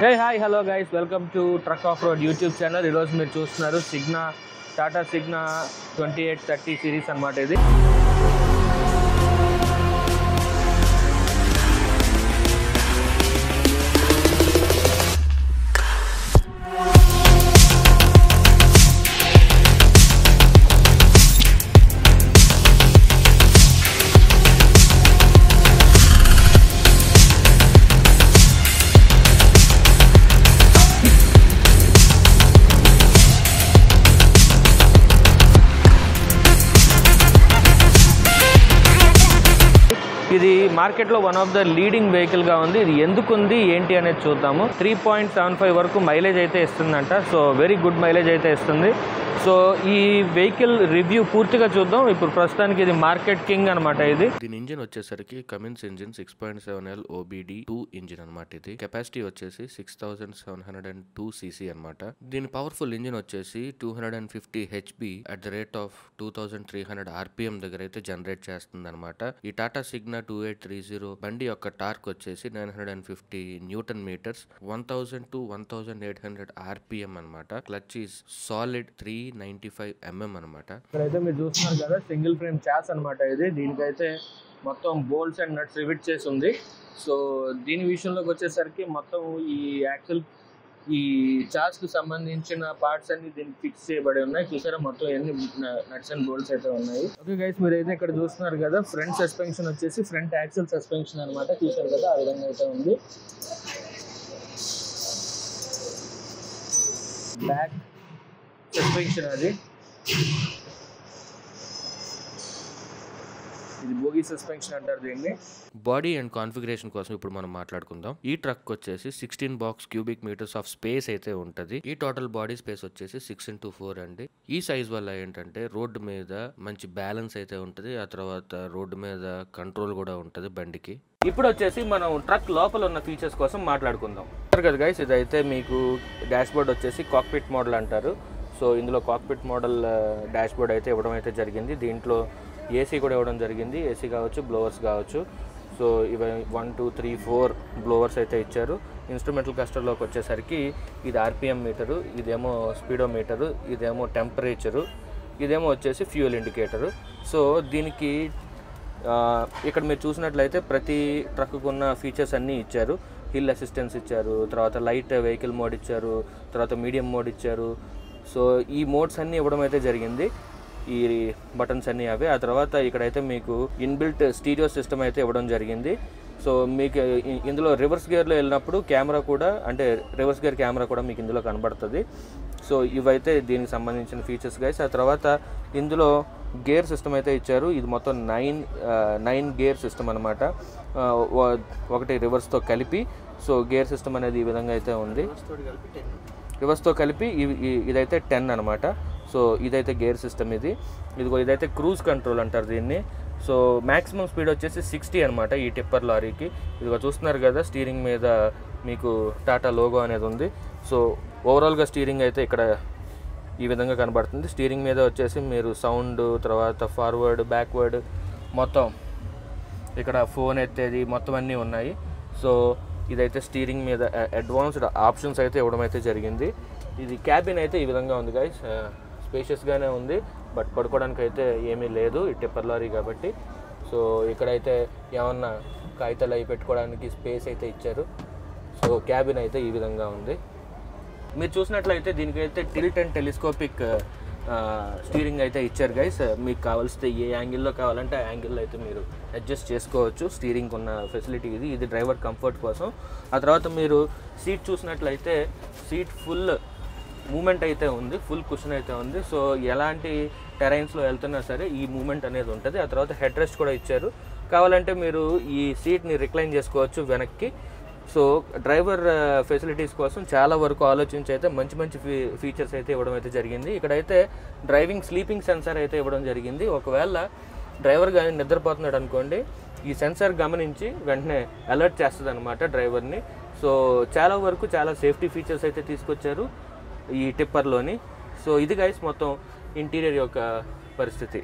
Hey, hi, hello guys, welcome to Truck Off-Road YouTube channel. Ee roju meer chustunaru Signa, Tata Signa 2830 series annamata idi. ఇది మార్కెట్లో one of the leading వెహికల్గా ఉంది. ఇది ఎందుకు ఉంది ఏంటి అనేది చూద్దాము. 3.75 వరకు మైలేజ్ అయితే ఇస్తుందంట. సో వెరీ గుడ్ మైలేజ్ అయితే ఇస్తుంది. సో ఈ వెహికల్ రివ్యూ పూర్తిగా చూద్దాం. ఇప్పుడు ప్రస్తుతానికి ఇది మార్కెట్ కింగ్ అనమాట. ఇది దీని ఇంజిన్ వచ్చేసరికి Cummins engine 6.7L OBD 2 engine అనమాట. ఇది కెపాసిటీ వచ్చేసి 6702 cc అనమాట. దీని పవర్ఫుల్ ఇంజిన్ వచ్చేసి 250 HP at the rate of 2300 RPM దగ్గర అయితే జనరేట్ చేస్తుంది అనమాట. ఈ టాటా సిగ్నా 2830 బండి యొక్క టార్క్ వచ్చేసి 950 న్యూటన్ మీటర్స్, 1000 to 1800 RPM అనమాట. క్లచ్ ఈస్ సాలిడ్ 395 mm అనమాట. ఇక్కడైతే మీరు చూస్తున్నారు కదా, సింగిల్ ఫ్రేమ్ చాస్ అనమాట. ఇది దీనికైతే మొత్తం బోల్ట్స్ అండ్ నట్స్ రివిట్ చేసి ఉంది. సో దీని విషయంలోకి వచ్చేసరికి మొత్తం ఈ యాక్చువల్ ఈ చాస్కి సంబంధించిన పార్ట్స్ అన్ని దీనికి ఫిక్స్ చేయబడి ఉన్నాయి. చూసారా, మొత్తం ఎన్ని నట్స్ అండ్ బోల్ట్స్ అయితే ఉన్నాయి. ఓకే గైస్, మీరు అయితే ఇక్కడ చూస్తున్నారు కదా, ఫ్రంట్ సస్పెన్షన్ వచ్చేసి ఫ్రంట్ యాక్సిల్ సస్పెన్షన్ అనమాట. చూసారు కదా, ఆ విధంగా అయితే ఉంది. బ్యాక్ సస్పెన్షన్ అది, ఇది బోగీ సస్పెన్షన్ అంటారు దీన్ని. బాడీ అండ్ కాన్ఫిగరేషన్ కోసం ఇప్పుడు మనం మాట్లాడుకుందాం. ఈ ట్రక్ వచ్చేసి 16 box cubic meters of space అయితే ఉంటది. ఈ టోటల్ బాడీ స్పేస్ వచ్చేసి 6x4 అండి. ఈ సైజ్ వల్ల ఏంటంటే రోడ్డు మీద మంచి బ్యాలెన్స్ అయితే ఉంటది. ఆ తర్వాత రోడ్డు మీద కంట్రోల్ కూడా ఉంటది బండికి. ఇప్పుడు వచ్చేసి మనం ట్రక్ లోపల ఉన్న ఫీచర్స్ కోసం మాట్లాడుకుందాం. కదా గైస్, ఇదైతే మీకు డాష్ బోర్డ్ వచ్చేసి కాక్పిట్ మోడల్ అంటారు. సో ఇందులో కాక్పిట్ మోడల్ డాష్ బోర్డ్ అయితే ఇవ్వడం అయితే జరిగింది. దీంట్లో ఏసీ కూడా ఇవ్వడం జరిగింది. ఏసీ కావచ్చు, బ్లోవర్స్ కావచ్చు. సో ఇవి 1 2 3 4 బ్లోవర్స్ అయితే ఇచ్చారు. ఇన్స్ట్రుమెంటల్ క్లస్టర్లోకి వచ్చేసరికి ఇది RPM మీటరు, ఇదేమో స్పీడోమీటరు, ఇదేమో టెంపరేచరు, ఇదేమో వచ్చేసి ఫ్యూయల్ ఇండికేటరు. సో దీనికి ఇక్కడ మీరు చూసినట్లయితే ప్రతి ట్రక్కు ఉన్న ఫీచర్స్ అన్నీ ఇచ్చారు. హిల్ అసిస్టెన్స్ ఇచ్చారు, తర్వాత లైట్ వెహికల్ మోడ్ ఇచ్చారు, తర్వాత మీడియం మోడ్ ఇచ్చారు. సో ఈ మోడ్స్ అన్నీ ఇవ్వడం అయితే జరిగింది, ఈ బటన్స్ అన్నీ అవి. ఆ తర్వాత ఇక్కడైతే మీకు ఇన్బిల్ట్ స్టీరియో సిస్టమ్ అయితే ఇవ్వడం జరిగింది. సో మీకు ఇందులో రివర్స్ గేర్లో వెళ్ళినప్పుడు కెమెరా కూడా, అంటే రివర్స్ గేర్ కెమెరా కూడా మీకు ఇందులో కనబడుతుంది. సో ఇవైతే దీనికి సంబంధించిన ఫీచర్స్ గైస్. ఆ తర్వాత ఇందులో గేర్ సిస్టమ్ అయితే ఇచ్చారు. ఇది మొత్తం 9 గేర్ సిస్టమ్ అనమాట. ఒకటి రివర్స్తో కలిపి. సో గేర్ సిస్టమ్ అనేది ఈ విధంగా అయితే ఉంది. రివర్స్తో కలిపి ఇదైతే 10 అనమాట. సో ఇదైతే గేర్ సిస్టమ్. ఇదైతే క్రూజ్ కంట్రోల్ అంటారు దీన్ని. సో మ్యాక్సిమం స్పీడ్ వచ్చేసి 60 అనమాట ఈ టిప్పర్ లారీకి. ఇదిగో చూస్తున్నారు కదా, స్టీరింగ్ మీద మీకు టాటా లోగో అనేది ఉంది. సో ఓవరాల్గా స్టీరింగ్ అయితే ఇక్కడ ఈ విధంగా కనబడుతుంది. స్టీరింగ్ మీద వచ్చేసి మీరు సౌండ్, తర్వాత ఫార్వర్డ్, బ్యాక్వర్డ్, మొత్తం ఇక్కడ ఫోన్ ఎత్తేది మొత్తం అన్నీ ఉన్నాయి. సో ఇదైతే స్టీరింగ్ మీద అడ్వాన్స్డ్ ఆప్షన్స్ అయితే ఇవ్వడం అయితే జరిగింది. ఇది క్యాబిన్ అయితే ఈ విధంగా ఉంది గైస్. స్పేషియస్గానే ఉంది, బట్ పడుకోవడానికి అయితే ఏమీ లేదు, ఈ టిప్పర్ లారీ కాబట్టి. సో ఇక్కడైతే ఏమన్నా కాగితాలు అవి పెట్టుకోవడానికి స్పేస్ అయితే ఇచ్చారు. సో క్యాబిన్ అయితే ఈ విధంగా ఉంది. మీరు చూసినట్లయితే దీనికైతే టిల్ట్ అండ్ టెలిస్కోపిక్ స్టీరింగ్ అయితే ఇచ్చారు గైస్. మీకు కావాల్సితే ఏ యాంగిల్లో కావాలంటే ఆ యాంగిల్లో అయితే మీరు అడ్జస్ట్ చేసుకోవచ్చు. స్టీరింగ్ ఉన్న ఫెసిలిటీ ఇది డ్రైవర్ కంఫర్ట్ కోసం. ఆ తర్వాత మీరు సీట్ చూసినట్లయితే సీట్ ఫుల్ మూమెంట్ అయితే ఉంది, ఫుల్ కుషన్ అయితే ఉంది. సో ఎలాంటి టెరైన్స్లో వెళ్తున్నా సరే ఈ మూమెంట్ అనేది ఉంటుంది. ఆ తర్వాత హెడ్ రెస్ట్ కూడా ఇచ్చారు. కావాలంటే మీరు ఈ సీట్ని రిక్లైన్ చేసుకోవచ్చు వెనక్కి. సో డ్రైవర్ ఫెసిలిటీస్ కోసం చాలా వరకు ఆలోచించి అయితే మంచి ఫీచర్స్ అయితే ఇవ్వడం అయితే జరిగింది. ఇక్కడైతే డ్రైవింగ్ స్లీపింగ్ సెన్సార్ అయితే ఇవ్వడం జరిగింది. ఒకవేళ డ్రైవర్ కానీ నిద్రపోతున్నాడు అనుకోండి, ఈ సెన్సార్ గమనించి వెంటనే అలర్ట్ చేస్తుంది అనమాట డ్రైవర్ని. సో చాలా వరకు చాలా సేఫ్టీ ఫీచర్స్ అయితే తీసుకొచ్చారు ఈ టిప్పర్లోని. సో ఇది గైస్ మొత్తం ఇంటీరియర్ యొక్క పరిస్థితి.